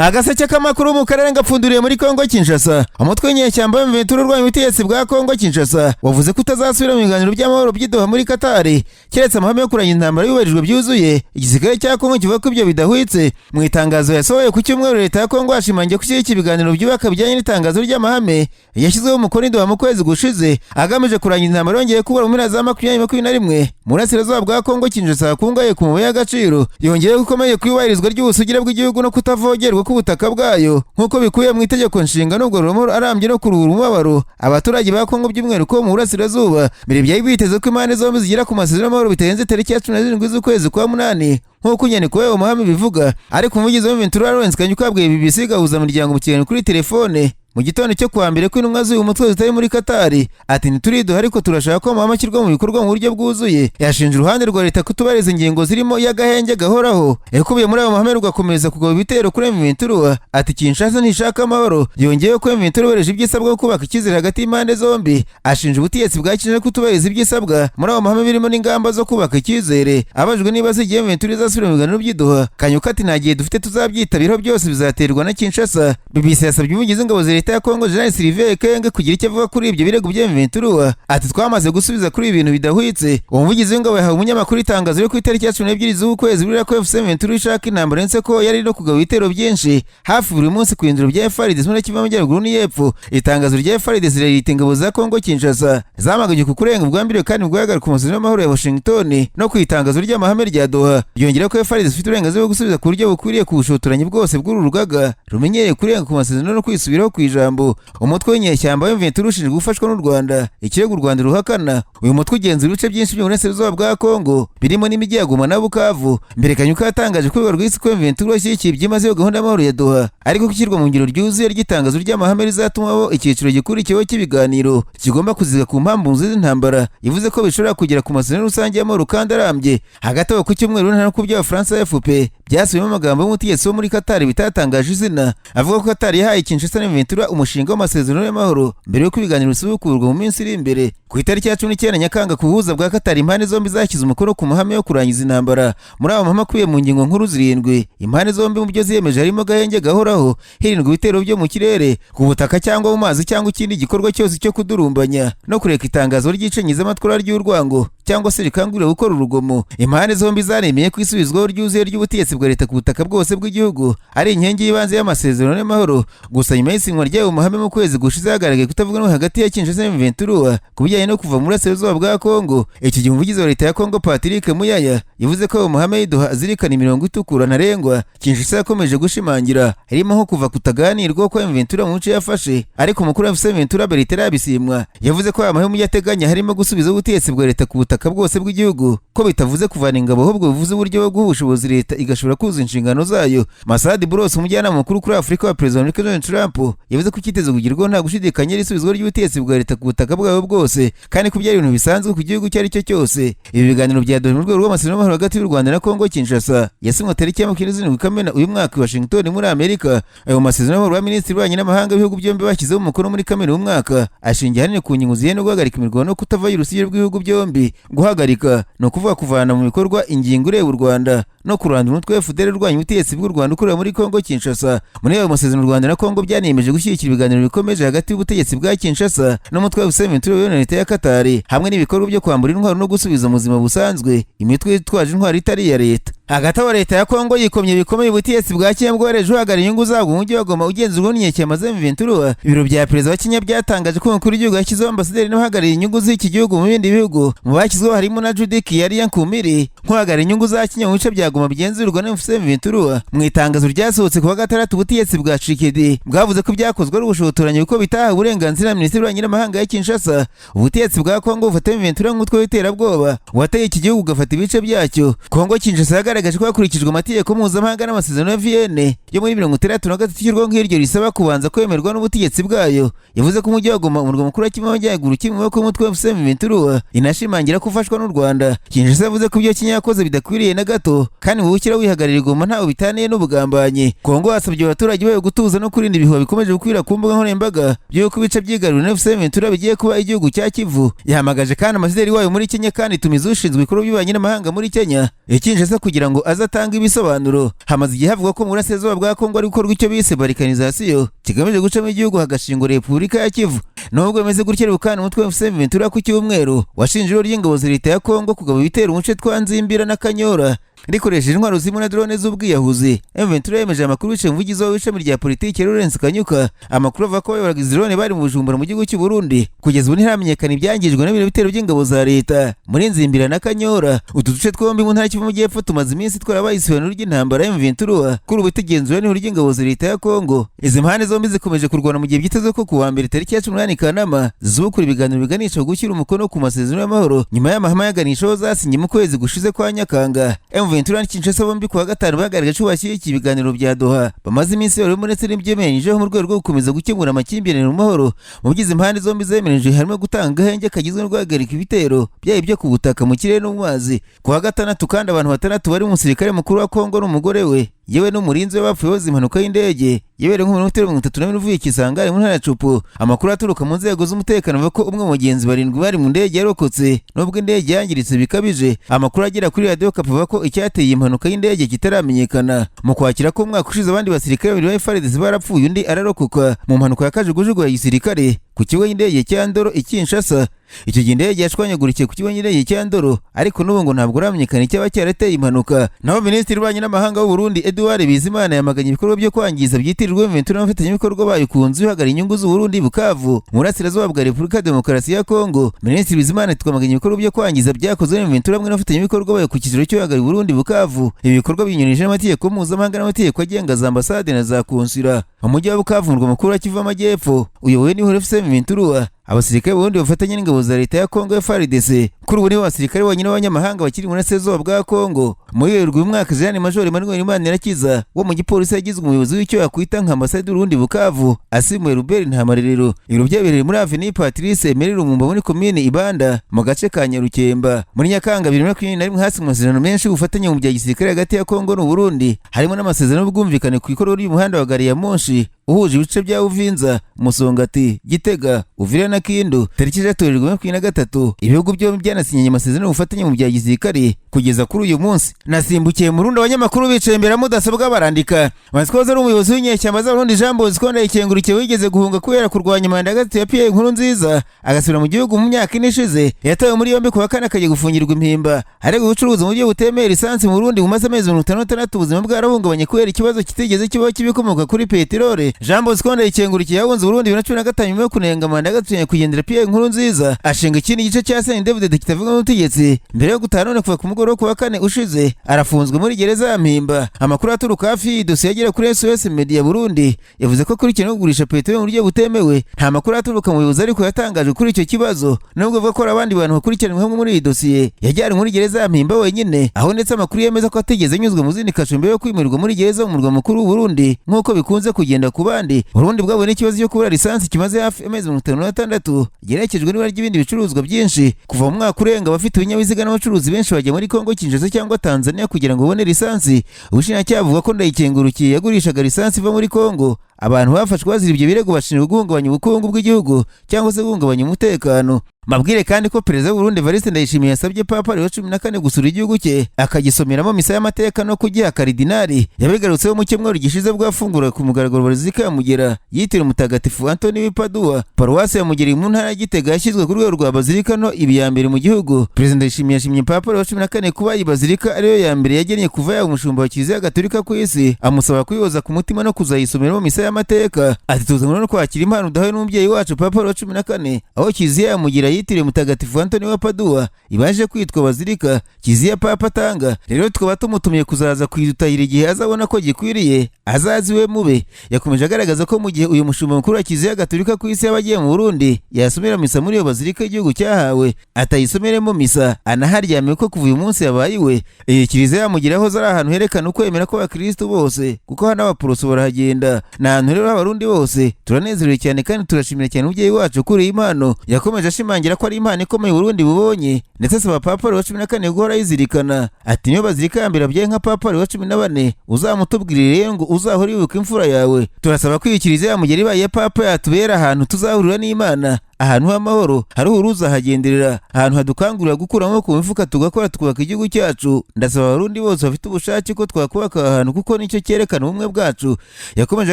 Agaseke k'amakuru mu karere gapfunduriye muri Kongo Kinshasa. Umutwe w'inyeshyamba w'Imventura urwanya ubutegetsi bwa Kongo Kinshasa wavuze ko utazasubira mu biganiro by'amahoro by'Idoha muri Katari keretse amahame yo kurwanya intambara yubahirijwe byuzuye. Igisirikare cya Kongo kivuga ko ibyo bidahwitse. Mu itangazo yasohoye ku cyumweru, leta ya Kongo yashimangiye ko iki ibiganiro byubaka bijyanye n'itangazo ry'amahame yashyizweho umukono Idoha mu kwezi gushize agamije kurwanya intambara yongeye kubura mu mpera za 2021 mu burasirazuba bwa Kongo Kinshasa hakungahaye ku mabuye y'agaciro. Yongeye gukomeye kuyubahirizwa ry'ubusugire bw'igihugu no kutavogerwa ubutaka bwayo nk'uko bikuye mu itegeko nshinga n'ubwo rumuri arambye no kuruhura umubabaro abaturage ba Kongo by'umwihariko mu burasirazuba. Mbere byari biteze ko impande zombi zigira ku masezerano y'amahoro bitarenze tariki ya 17 z'ukwezi kwa munani nk'uko inyandiko y'uwo muhame bivuga. Ariko umuvugizi w'Imventura Lawrence Kanyuka yabwiye BBC gahuza umuryango mu kiganiro kuri telefone mu gitondo cyo kuwa mbere ko intumwa z'uyu mutwe zitari muri Katari ati ntiturido ariko turashaka ko amahame ashyirwa mu bikorwa mu buryo bwuzuye. Yashinje uruhande rwa leta kutubahiriza ingingo zirimo y'agahenge gahoraho yakubiye muri ayo mahame rugakomeza kugaba ibitero kuri Imventura. Ati Kinshasa ntishaka amahoro. Yongeyeho ko Imventura yohereje ibyisabwa kubaka icyizere hagati y'impande zombi. Ashinja ubutegetsi bwa Kinshasa kutubahiriza ibyisabwa muri ayo mahame birimo n'ingamba zo kubaka icyizere. Abajwe niba zigiye Imventura izasubira mu biganiro by'Idoha, Kanyuka ati nta gihe dufite tuzabyitabiraho, byose bizaterwa na Kinshasa. BBC yasabye umuvugizi w'ingabo za leta ya Kongo General Sylvain Ekenge kugira icyo avuga kuri ibyo birego bya Imventura. Ati twamaze gusubiza kuri ibintu bidahwitse. Uwo muvugizi w'ingabo yahawe umunyamakuru itangazo ryo ku itariki ya 12 z'ukwezi burira ko FC Imventura ishaka intambara ndetse ko yari no kugaba ibitero byinshi hafi buri munsi ku indiro bya FARDC muri Kivu y'Amajyaruguru n'Yepfo. Itangazo rya FARDC ririta ingabo za Kongo Kinshasa zamaganye ku kurenga ubwambire kandi bwagaruka ku masezerano y'amahoro ya Washington no ku itangazo ry'amahame rya Doha. Yongera ko FARDC ifite uburenganzira bwo gusubiza ku buryo bukwiriye ku bushotoranyi bwose bw'uru rugaga rumenyereye kurenga ku masezerano no kwisubiraho ku ijambo. Umutwe w'inyeshyamba w'Imventura ushinzwe gufashwa n'u Rwanda, ikirego u Rwanda ruhakana. Uyu mutwe ugenzura ibice byinshi byo mu burasirazuba bwa Kongo birimo n'imijyi ya Goma na Bukavu. Mbere Kanyuka yatangaje ko rw'isi ko Imventura yashyigikiye byimazeyo gahunda y'amahoro ya Doha, ariko gushyirwa mu ngiro ryuzuye ry'itangazo ry'amahame rizatumaho icyiciro gikurikiyeho cy'ibiganiro kigomba kuziga ku mpamvu z'intambara. Yavuze ko bishobora kugera ku masezerano rusange y'amahoro kandi arambye. Hagati aho ku cyumweru nta no ku by'Abafaransa FP byasubiyemo amagambo y'umutegetsi wo muri Katari bitatangaje izina, avuga ko Katari yahaye Kinshasa na Imventura umushinga w'amasezerano y'amahoro mbere yo kubiganira bisubukurwa mu minsi iri imbere. Ku itariki ya 19 Nyakanga ku buhuza bwa Katari, impande zombi zashyize umukono ku mahame yo kurangiza intambara. Muri abo mahame akubiye mu ngingo nkuru zirindwi, impande zombi mu byo ziyemeje harimo gahenge gahoraho, hirindwa ibitero byo mu kirere, ku butaka cyangwa mu mazi cyangwa ikindi gikorwa cyose cyo kudurumbanya no kureka itangazo ry'icenyizamatwara ry'urwango cyangwa se rikangurira gukora urugomo. Impande zombi zaremeye ko isubizwaho ryuzuye ry'ubutegetsi bwa leta ku butaka bwose bw'igihugu ari inkingi y'ibanze y'amasezerano y'amahoro. Gusa nyuma y'isinywa ry'ayo mahame mu kwezi gushize hagaragaye kutavuga hagati ya Kinshasa na Imventura ku bijyanye no kuva mu burasirazuba bwa Kongo. Iki gihe umuvugizi wa leta ya Kongo Patrick Muyaya yavuze ko ayo mahame y'Idoha azirikana imirongo itukura ntarengwa Kinshasa yakomeje gushimangira, harimo nko kuva kutaganirwa ko Imventura mu nce yafashe. Ariko umukuru wa FC Imventura Bertrand Bisimwa yavuze ko aya mahame yateganya harimo gusubiza ubutegetsi bwa leta ku butaka bwose bw'igihugu, ko bitavuze kuvana ingabo ahubwo bivuze uburyo bwo guha ubushobozi leta igashobora kuzuza inshingano zayo. Masad Boulos, umujyanama mukuru kuri Afurika wa Perezida Donald Trump, yavuze ko ikiteze kugerwaho nta gushidikanya risubizwa ry'ubutegetsi bwa leta ku butaka bwabo bwose kandi ko byari ibintu bisanzwe ku gihugu icyo ari cyo cyose. Ibi biganiro byadohe mu rwego rw'amasezerano y'amahoro hagati y'u Rwanda na Kongo Kinshasa yasinywe tariki ya 27 Kamena uyu mwaka i Washington muri Amerika. Ayo masezerano y'amahoro ya Minisitiri w'Ububanyi n'Amahanga b'ibihugu byombi bashyizeho umukono muri Kamena uyu mwaka ashingiye ahanini ku nyungu zihe no guhagarika imirwano no kutavayo urusyo rw'ibihugu byombi. Guhagarika no kuvuga kuvana mu bikorwa ingingo ureba u Rwanda no kurandura umutwe FDL urwanya ubutegetsi bw'u Rwanda ukorera muri Kongo Kinshasa. Muri ayo masezerano u Rwanda na Kongo byanemeje gushyigikira ibiganiro bikomeje hagati y'ubutegetsi bwa Kinshasa n'umutwe wa Imventura na leta ya Katari, hamwe n'ibikorwa byo kwambura intwaro no gusubiza mu buzima busanzwe imitwe yitwaje intwaro itari iya leta. Hagati aho leta ya Kongo yikomye bikomeye ubutegetsi bwa Kenya bwohereje uhagarariye inyungu zabwo mu mujyi wa Goma ugenzurwa n'inyeshyamba za Imventura. Ibiro bya perezida wa Kenya byatangaje ko umukuru w'igihugu yashyizeho ambasaderi n'uhagarariye inyungu z'iki gihugu mu bindi bihugu. Mu bashyizweho harimo na Judy Kiari Nkumiri nk'uhagarariye inyungu za Kenya mu bice bya Goma bigenzurwa na FC Imventura. Mu itangazo ryasohotse ku wa gatandatu, ubutegetsi bwa Tshisekedi bwavuze ko byakozwe ari ubushotoranyi kuko bitahawe uburenganzira na Minisitiri w'Ububanyi n'Amahanga ya Kinshasa. Ubutegetsi bwa Kongo bufata Imventura nk'umutwe w'iterabwoba wateye iki gihugu ugafata ibice byacyo. Kongo Kinshasa yagaragaje ko hakurikijwe amategeko mpuzamahanga n'amasezerano ya Vienne yo muri 1963 y'urwo nk'iryo risaba kubanza kwemerwa n'ubutegetsi bwayo. Yavuze ko umujyi wa Goma, umurwa mukuru wa Kivu y'Amajyaruguru, kiri mu maboko y'umutwe wa FC Imventura, inashimangira ko ufashwa n'u Rwanda. Kinshasa yavuze ko ibyo Kenya yakoze bidakwiriye na gato kandi mu bukira wihagarira igoma ntawe bitaniye n'ubugambanyi. Kongo hasabye abaturage bayo gutuza no kurinda ibihuha bikomeje gukwira ku mbuga nkoranyambaga by'uko ibice byigaruriwe na M23 bigiye kuba igihugu cya Kivu. Yahamagaje kandi ambasaderi wayo muri Kenya kandi tumiza ushinzwe ibikorwa by'ububanyi n'amahanga muri Kenya Kinshasa kugira ngo azatanga ibisobanuro. Hamaze igihe havuga ko mu burasirazuba bwa Kongo ari gukorwa icyo bise balkanization kigamije gucamo igihugu hagashingwa Repubulika ya Kivu. Nubwo bimeze gutya rukana umutwe wa M23 ku cyumweru washinje iro ry'ingabo za leta ya Kongo kugaba ibitero umuce twanzimbira na Kanyora rikoresheje intwaro zimwe na drone z'ubwiyahuzi. M23 yemeje amakuru bice umuvugizi w'ishami rya politiki Lawrence Kanyuka. Amakuru avuga ko abagize drone bari mu Bujumbura mu gihugu cy'u Burundi. Kugeza ubu ntiramenyekana ibyangijwe n'ibiro bitero by'ingabo za leta muri Nzimbira na Kanyora. Utu duce twombi mu ntara y'Kivu mu Gepfo tumaze iminsi twarabayisobanura ry'intambara ya M23 kuri ubutagenzura n'ihuri ry'ingabo za leta ya Kongo. Izi mpande zombi zikomeje kurwana mu gihe byitezwe ko kuwa mbere tariki ya 18 Kanama zizubukura ibiganiro biganisha gushyira umukono ku masezerano y'amahoro nyuma y'amahama yaganishaho zasinye mu kwezi gushize kwa Nyakanga. M23 na Kinshasa bombi kuwa gatanu bagaragaje ko bashyigikiye ibiganiro bya Doha bamaze iminsi barimo ndetse n'ibyemeranyijeho mu rwego rwo gukomeza gukemura amakimbirane mu mahoro. Mu byizi impande zombi zemeranije harimo gutanga agahenge kagizwe no guhagarika ibitero byaba ibyo ku butaka, mu kirere no mu mazi. Kuwa gatandatu kandi abantu 6 bari mu musirikare mukuru wa Kongo n'umugore we yewe n'umurinzi we bapfuye bazize impanuka y'indege yebere nk'umunota 34 uvuye Kisangani mu ntara ya Cupu. Amakuru aturuka mu nzego z'umutekano avuga ko umwe mu bagenzi barindwi bari mu ndege yarokotse nubwo indege yangiritse bikabije. Amakuru agera kuri Radio Okapi avuga ko icyateye impanuka y'indege kitaramenyekana. Mu kwakira ko umwaka ushize abandi basirikare babiri ba FARDC barapfuye undi ararokoka mu mpanuka yakajugujugu ya gisirikare ku kigo cy'indege cya Ndoro i Kinshasa. Icyo gihe indege yashwanyagurikiye ku kigo cy'indege cya Ndoro ariko n'ubu ngo ntabwo uramenyekana icyaba cyarateye impanuka. Naho Minisitiri w'Ububanyi n'Amahanga w'u Burundi Edouard Bizimana yamaganye ibikorwa byo kwangiza byitirirwa M23 n'abafatanyabikorwa bayo ku nzu ihagarariye inyungu z'u Burundi Bukavu mu burasirazuba bwa Repubulika ya Demokarasi ya Kongo. Minisitiri Bizimana twamaganye ibikorwa byo kwangiza byakozwe M23 hamwe n'abafatanyabikorwa bayo ku kiciro cyo ihagarariye Burundi Bukavu. Ibi bikorwa binyuranyije n'amategeko mpuzamahanga n'amategeko agenga za ambasade na za konsula. Umujyi wa Bukavu mu mukuru wa Kivu y'Amajyepfo uyobowe n'ihuriro M23 abasirikare b'ubundi bafatanya n'ingabo za leta ya Kongo FARDC. Kuri ubu nibo basirikare bonyine b'abanyamahanga bakiri mu burasirazuba bwa Kongo. Muri uyu mwaka Jean Major Emmanuel Manirakiza wo mu gipolisi yagizwe umuyobozi w'icyo yakwita nka ambasade y'Urundi Bukavu asimuye Robert Ntamarerero. Ibiro byabereye muri Avenue Patrice Emery Lumumba muri komine Ibanda mu gace ka Nyarukemba muri Nyakanga 2021 hasi mu masezerano menshi ubufatanye mu bya gisirikare hagati ya Kongo n'u Burundi harimo n'amasezerano y'ubwumvikane ku ikorwa ry'umuhanda wa gari ya Moshi uhuje ibice bya Uvinza, Musongati, Gitega, Uvira na Kindu. Tariki 23 ibihugu byombi byanasinye amasezerano y'ubufatanye mu bya gisirikare. Kugeza kuri uyu munsi nasimbukiye mu rundo abanyamakuru bicaye imbere mudasobwa barandika. Masikoza ari umuyobozi w'inyeshyamba z'Abarundi Jean Bosco Ndayikengurukye wigeze guhunga kubera kurwanya manda gatatu ya Pierre Nkurunziza agasubira mu gihugu mu myaka ine ishize. Yatawe muri yombi kuwa kane akagiye gufungirwa impimba ariko gucuruza mu buryo butemeye lisansi mu Burundi bumaze amezi 56 ubuzima bwarahungabanye kubera ikibazo kitigeze kibaho kibikomoka kuri peterole. Jean Bosco Ndayikengurukye yahunze Burundi 2015 nyuma yo kunenga manda gatatu ya kugendera Pierre Nkurunziza ashinga ikindi gice cya Saint David kitavuga n'ubutegetsi. Mbere yo gutanone kuva ku mugoroba kuwa kane ushize arafunzwe muri gereza ya Mpimba. Amakuru aturuka hafi dosiye yagera kuri SOS Media Burundi yavuze ko kuri kino kugurisha peteroli mu buryo butemewe. Nta makuru aturuka mu buyobozi ariko yatangaje kuri icyo kibazo nubwo avuga ko abandi bantu bakurikiranwe hamwe muri iyi dosiye yajyanye muri gereza ya Mpimba wenyine, aho ndetse amakuru yemeza ko atigeze anyuzwe mu zindi kasho mbere yo kwimurirwa muri gereza mu murwa mukuru w'u Burundi nk'uko bikunze kugenda ku bandi. Burundi bwabonye n'ikibazo cyo kubura lisansi kimaze hafi amezi 56 gerekejwe n'ibara ry'ibindi bicuruzwa byinshi. Kuva mu mwaka urenga abafite ibinyabiziga n'abacuruzi benshi bajya muri Kongo Kinshasa cyangwa Tanzania kugira ngo babone lisansi. Ubushinjacyaha buvuga ko Ndayikengurukye yagurishaga lisansi iva muri Kongo. Abantu bafashwe bazira ibyo birego bashinjwa guhungabanya ubukungu bw'igihugu cyangwa se guhungabanya umutekano. Mabwire kandi ko Perezida w'u Burundi Evariste Ndayishimiye yasabye Papa Leo 14 gusura igihugu cye akagisomeramo misa y'amateka no kugiha karidinali. Yabigarutseho mu cyumweru gishize bwafungura ku mugaragaro Bazilika ya Mugera yitiriwe Mutagatifu Antoni w'Ipadua. Paruwasi ya Mugera mu ntara ya Gitega yashyizwe ku rwego rwa Bazilika no ibi ya mbere mu gihugu. Perezida Ndayishimiye yashimye Papa Leo 14 kuba iyi Bazilika ariyo ya mbere yagennye kuva ya umushumba wa Kiliziya Gatolika ku isi, amusaba kuyoza ku mutima no kuzayisomeramo misa y'amateka. Ati tuzanye no kwakira impano udahawe n'umubyeyi wacu Papa Leo 14 aho Kiliziya ya Mugera yitiriwe Mutagatifu Antoni w'Ipadua ibaje kwitwa Bazilika Kiliziya Papa atanga. Rero tukaba tumutumiye kuzaza kwidutahira igihe azabona ko gikwiriye azaziwe mube. Yakomeje agaragaza ko mu gihe uyu mushumba mukuru wa Kiliziya Gatolika ku isi yabagiye mu Burundi yasomera misa muri iyo Bazilika igihugu cyahawe atayisomeremo misa anaharyamye ko kuva uyu munsi yabaye iwe. Iyi Kiliziya yamugiraho zari ahantu herekana ukwemera ko abakristo bose kuko hano abaporoso barahagenda. Na ahantu rero Abarundi bose turanezerewe cyane kandi turashimira cyane umubyeyi wacu kuri iyi mpano. Yakomeje ashimangira ashimangira ko ari impano ikomeye Burundi bubonye, ndetse asaba Papa Leo wa 14 guhora yizirikana. Ati niyo bazirika mbere abyaye nka Papa Leo wa 14 uzamutubwirire ngo uzahora wibuka imfura yawe. Turasaba kwiyikiriza ya mugeri baye Papa yatubera ahantu tuzahurira n'Imana, ahantu h'amahoro, hari uruza hagenderera, ahantu hadukangurira gukuramo ku mifuka tugakora twubaka igihugu cyacu. Ndasaba abarundi bose bafite ubushake ko twakubaka ahantu kuko nicyo cyerekana ubumwe bwacu. Yakomeje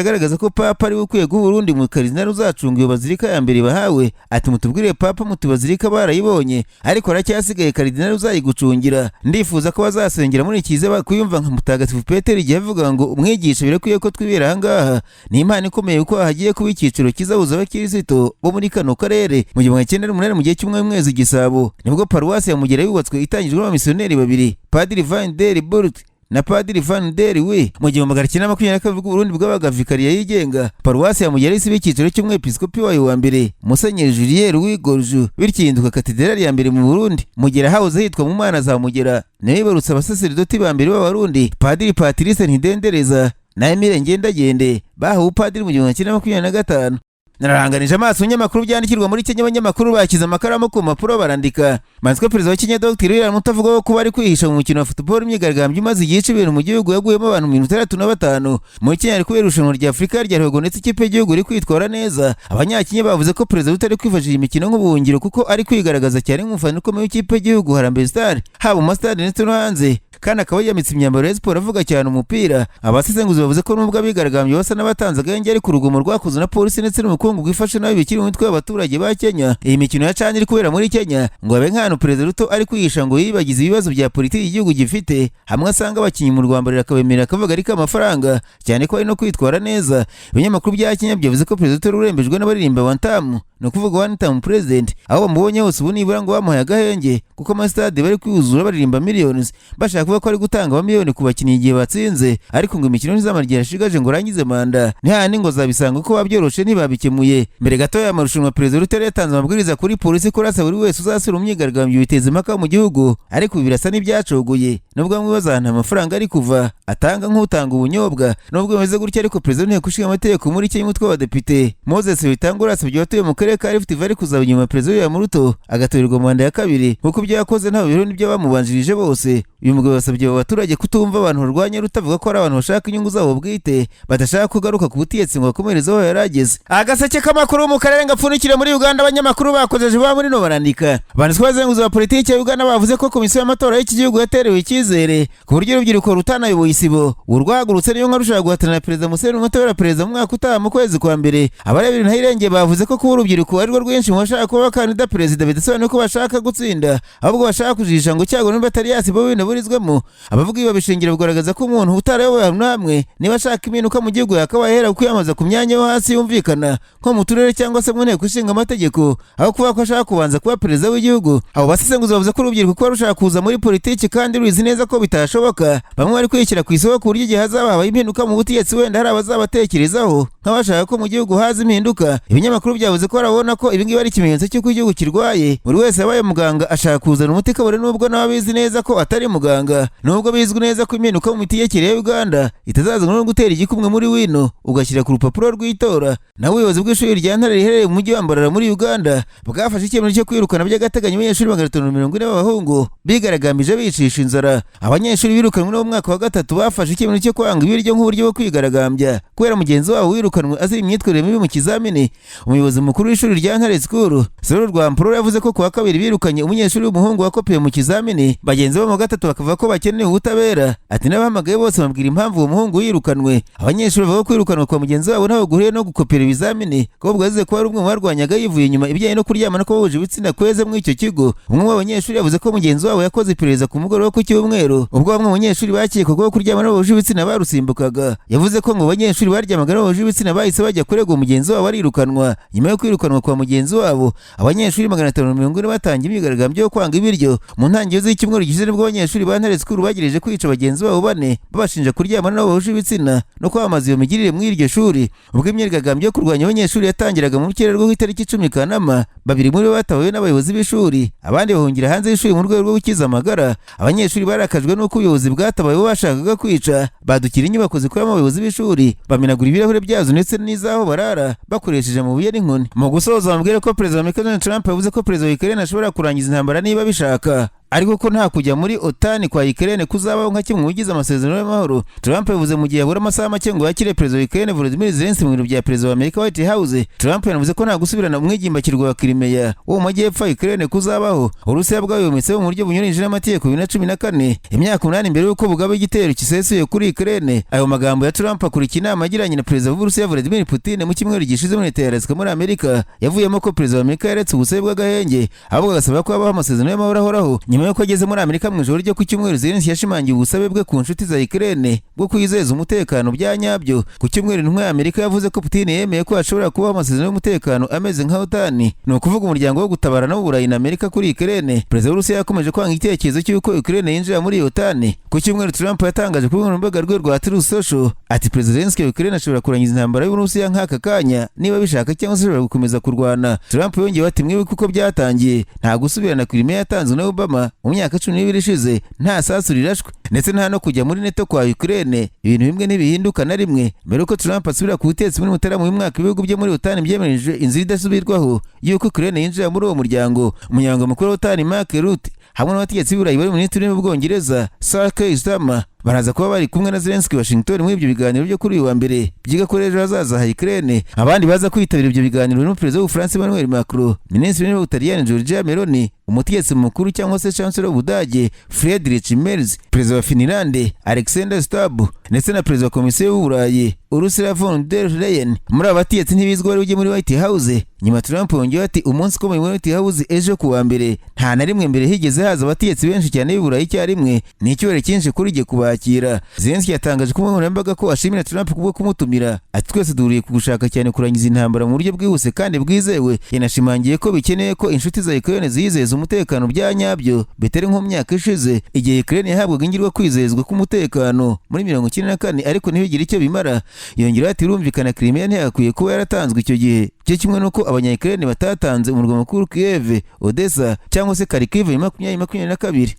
agaragaza ko Papa ari ukwiye guha Burundi mu karinari uzacunga iyo bazirika ya mbere bahawe. Ati mutubwire Papa mutubazirika barayibonye, ariko aracyasigaye karinari uzayigucungira. Ndifuza ko bazasengera muri ikize bakuyumva nka Mutagatifu Petero igihe avuga ngo umwigisha birakwiye ko twibera ahangaha. Ni impano ikomeye uko hagiye kuba icyiciro kizabuza abakirisitu bo muri kano karere. Mu 1908 mu gihe cy'umwezi Gisabo nibwo paruwasi ya Mugera yubatswe itangijwe n'abamisiyoneri babiri, Padiri Van der Burgt na Padiri Van der We. Mu 1922 Burundi bwabaga vikariya yigenga. Paruwasi ya Mugera isi b'icyiciro cy'umwepiskopi wayo wa mbere Musenyeri Julien Louis Gorju, bityo ihinduka katedrali ya mbere mu Burundi. Mugera hauze hitwa mu mana za Mugera, nayo ibarutse abasaserdoti ba mbere b'Abarundi, Padiri Patrice Ntidendereza na Emile Ngendagende bahawe upadiri mu 1925. Nararanganije amaso nyamakuru byandikirwa muri Kenya. Abanyamakuru bakiza amakaramu ku mpapuro barandika. Manzwe perezida wa Kenya Dr. William Ruto avuga ko kuba ari kwihisha mu mukino wa football imyigaragambyo imaze igihe cy'ibintu mu gihugu yaguyemo abantu 35. Muri Kenya ari kubera irushanwa rya Afurika rya ruhago ndetse ikipe y'igihugu iri kwitwara neza. Abanyakenya bavuze ko perezida Ruto ari kwifashisha imikino nk'ubuhungiro kuko ari kwigaragaza cyane nk'umufana ukomeye w'ikipe y'igihugu Harambee Stars, haba mu stade ndetse no hanze, kandi akaba yamitse imyambaro ya siporo avuga cyane umupira. Abasesenguzi bavuze ko nubwo abigaragambye basa n'abatanze agahenge ari ku rugomo rwakozwe na polisi ndetse n'ubukungu bwifashe nabi bikiri mu mitwe y'abaturage ba Kenya. Iyi mikino ya CHAN iri kubera muri Kenya ngo abe nk'ahantu perezida Ruto ari kwihisha ngo yibagize ibibazo bya politiki igihugu gifite, hamwe asanga abakinnyi mu Rwanda akabemerera akavuga ariko amafaranga cyane ko ari no kwitwara neza. Ibinyamakuru bya Kenya byavuze ko perezida Ruto rurembejwe n'abaririmba wantamu, no kuvuga one time president, aho bamubonye hose ubu nibura ngo bamuhaye agahenge kuko amastade bari kwuzura baririmba millions bashaka kuvuga ko ari gutanga amamiliyoni ku bakinnyi igihe batsinze, ariko ngo imikino n'izamarya yashigaje ngo rangize manda ntihani ngo zabisanga ko babyoroshe ntibabikemuye. Mbere gato ya marushanwa perezida Ruto yatanze amabwiriza kuri polisi kurasa buri wese uzasura umyigaragambyo biteza impaka mu gihugu, ariko birasa n'ibyacogoye. Nubwo bamwe bazana amafaranga ari kuva atanga nk'utanga ubunyobwa. Nubwo bimeze gutya ariko perezida w'inteko ishinga amategeko muri Kenya umutwe w'abadepite Moses Wetangula asabye abatuye mu karere ka Rift Valley kuzaba inyuma perezida William Ruto agatorerwa manda ya kabiri kuko ibyo yakoze nta biro n'ibyo bamubanjirije bose. Uyu mugabo yasabye abaturage kutumva abantu barwanya Ruto avuga ko ari abantu bashaka inyungu zabo bwite badashaka kugaruka ku butegetsi ngo bakomereze aho yarageze. Agaseke k'amakuru mu karere gapfunikire muri Uganda. Abanyamakuru bakojeje ba muri no barandika banditswe bazenguza ba politiki ya Uganda bavuze ko komisiyo y'amatora y'iki gihugu yaterewe icyizere ku buryo urubyiruko rutanayoboye isibo urwagurutse niyo nka rushaka guhatana na perezida Museveni umutora perezida mu mwaka utaha mu kwezi kwa mbere. Abarebera ntahirengeye bavuze ko kuba urubyiruko ari rwo rwinshi mu bashaka kuba bakandida perezida bidasobanuye ko bashaka gutsinda, ahubwo bashaka kujijisha ngo cyago niba atari yasibo burizwemo. Abavuga ibi babishingira bugaragaza ko umuntu utarayoboye ahantu hamwe niba ashaka impinduka mu gihugu yakabahera kwiyamaza ku myanya yo hasi yumvikana nko mu turere cyangwa se mu nteko ishinga amategeko, aho kuba ko ashaka kubanza kuba perezida w'igihugu. Abo basesenguzi bavuze ko urubyiruko kuba rushaka kuza muri politiki kandi ruzi neza ko bitashoboka, bamwe bari kwishyira ku isoko ku buryo igihe hazaba habaye impinduka mu butegetsi wenda hari abazabatekerezaho nk'abashaka ko mu gihugu haza impinduka. Ibinyamakuru byavuze ko barabona ko ibi ngibi ari ikimenyetso cy'uko igihugu kirwaye. Buri wese yabaye muganga ashaka kuzana umuti kabone nubwo nawe abizi neza ko atari muganga, nubwo bizwi neza ko impinduka mu mitegekere ya Uganda itazazanwa no gutera igikumwe muri wino ugashyira ku rupapuro rw'itora. Nawe ubuyobozi bw'ishuri rya Ntare riherereye mu mujyi wa Mbarara muri Uganda bwafashe icyemezo cyo kwirukana by'agateganyo abanyeshuri 540 b'abahungu bigaragambije bicisha inzara. Abanyeshuri birukanwe no mu mwaka wa gatatu bafashe icyemezo cyo kwanga ibiryo nk'uburyo bwo kwigaragambya kubera mugenzi wabo wirukanwe azira imyitwarire mibi mu kizamini. Umuyobozi mukuru w'ishuri rya Ntare School Sero Rwamporo yavuze ko kuwa kabiri birukanye umunyeshuri w'umuhungu wakopeye mu kizamini, bagenzi bo mu gatatu bakavuga ko bakeneye ubutabera. Ati n'abahamagaye bose bambwira impamvu uwo muhungu yirukanwe. Abanyeshuri bavuga ko kwirukanwa kwa mugenzi wabo ntaho guhuriye no gukopera ibizamini, ko bwazize ko ari umwe mu barwanyaga yivuye inyuma ibijyanye no kuryama no kubahuje ibitsina kweze mu icyo kigo. Umwe mu banyeshuri yavuze ko mugenzi wabo yakoze iperereza ku mugoroba ku cyumweru ubwo bamwe mu banyeshuri bakekwaho kuryama no kubahuje ibitsina barusimbukaga. Yavuze ko ngo abanyeshuri baryamaga no kubahuje ibitsina bahise bajya kurega mugenzi wabo arirukanwa. Nyuma yo kwirukanwa kwa mugenzi wabo, abanyeshuri 540 batangiye imyigaragambyo yo kwanga ibiryo. Mu ntangiriro z'icyumweru gishize nibwo abanyeshuri ba Ntare School bagerageje kwica bagenzi babo bane babashinja kuryama no kubahuje ibitsina no kwamamaza iyo migirire muri iryo shuri. Ubwo imyigaragambyo yo kurwanya abanyeshuri yatangiraga mu kirere rwo itariki 10 Kanama, babiri muri bo batawe n'abayobozi b'ishuri, abandi bahungira hanze y'ishuri mu rwego rwo gukiza amagara. Abanyeshuri barakajwe n'uko ubuyobozi bwatabaye bashakaga kwica, badukira inyubako zikoramo abayobozi b'ishuri, bamenagura ibirahure byazo z'amazu ndetse n'iz'aho barara bakoresheje amabuye n'inkoni. Mu gusoza bambwire ko Perezida wa Amerika Donald Trump yavuze ko Perezida wa Ukraine ashobora kurangiza intambara niba bishaka, ariko ko nta kujya muri OTAN kwa Ukraine kuzabaho nka kimwe mu bigize amasezerano y'amahoro. Trump yavuze mu gihe habura amasaha make ngo yakire Perezida wa Ukraine Volodymyr Zelensky mu biro bya Perezida wa Amerika White House. Trump yanavuze ko nta gusubirana umwigimbakirwa wa Crimea wo mu majyepfo ya Ukraine kuzabaho. Urusiya bwayometseho mu buryo bunyuranyije n'amategeko 2014, imyaka 8 mbere y'uko bugaba igitero kisesuye kuri Ukraine. Ayo magambo ya Trump akurikiye inama yagiranye na Perezida w'Uburusiya Vladimir Putin mu cyumweru gishize muri Leta ya Alaska muri Amerika, yavuyemo ko Perezida wa Amerika yaretse ubusabe bw'agahenge ahubwo agasaba ko habaho amasezerano y'amahoro ahoraho. Nyuma y'uko ageze muri Amerika mu ijoro ryo ku cyumweru, Zelensky yashimangiye ubusabe bwe ku nshuti za Ukraine bwo kwizeza umutekano bya nyabyo. Ku cyumweru intumwa ya Amerika yavuze ko Putin yemeye ko hashobora kubaho amasezerano y'umutekano ameze nka OTAN, ni ukuvuga umuryango wo gutabarana w'Uburayi na Amerika kuri Ukraine. Perezida w'Urusiya yakomeje kwanga igitekerezo cy'uko Ukraine yinjira muri OTAN. Ku cyumweru Trump yatangaje kuri urubuga rwe rwa Truth Social ati Perezida Zelensky wa Ukraine ashobora kurangiza intambara y'Uburusiya nk'aka kanya niba bishaka cyangwa se ashobora gukomeza kurwana. Trump yongeye ati mwibuke uko byatangiye, nta gusubirana Crimea yatanzwe na Obama mu myaka 12 ishize, nta sasu rirashwe ndetse nta no kujya muri NATO kwa Ukraine. Ibintu bimwe ntibihinduka na rimwe. Mbere ko Trump asubira ku butegetsi muri Mutarama mu mwaka ibihugu byo muri OTAN byemereje inzira idasubirwaho y'uko Ukraine yinjira muri uwo muryango. Umunyamabanga mukuru wa OTAN Mark Rutte hamwe n'abategetsi b'Uburayi bari Minisitiri w'Ubwongereza Sir Keir Starmer baraza kuba bari kumwe na Zelensky Washington muri ibyo biganiro byo kuri uyu wa mbere byiga ko ejo hazaza ha Ukraine. Abandi baza kwitabira ibyo biganiro ni Perezida w'Ubufaransa Emmanuel Macron, Minisitiri w'Ubutaliyani Giorgia Meloni, umutegetsi mukuru cyangwa se Chancellor w'Ubudage Friedrich Merz, Perezida wa Finland Alexander Stubb ndetse na Perezida wa Komisiyo y'Uburayi Ursula von der Leyen. Muri abategetsi ntibizwi wari ujye muri White House. Nyuma Trump yongeye ati umunsi ukomeye muri White House ejo ku wa mbere, nta na rimwe mbere higeze haza abategetsi benshi cyane b'Uburayi icyarimwe, ni icyubahiro cyinshi kuri jye kubakira. Zelensky yatangaje ku nkoranyambaga ko ashimira Trump kubwo kumutumira, ati twese duhuriye ku gushaka cyane kurangiza intambara mu buryo bwihuse kandi bwizewe. Yanashimangiye ko bikeneye ko inshuti za Ukraine ziyizeza umutekano bya nyabyo bitari nko mu myaka ishize igihe Ukraine yahabwaga ingirwa kwizezwa k'umutekano muri 1994 ariko ntibigire icyo bimara. Yongera ati urumvikana Crimea ntiyakwiye kuba yaratanzwe icyo gihe, cyo kimwe nuko abanya-Ukraine batatanze umurwa mukuru Kiev, Odessa cyangwa se Kharkiv 2022.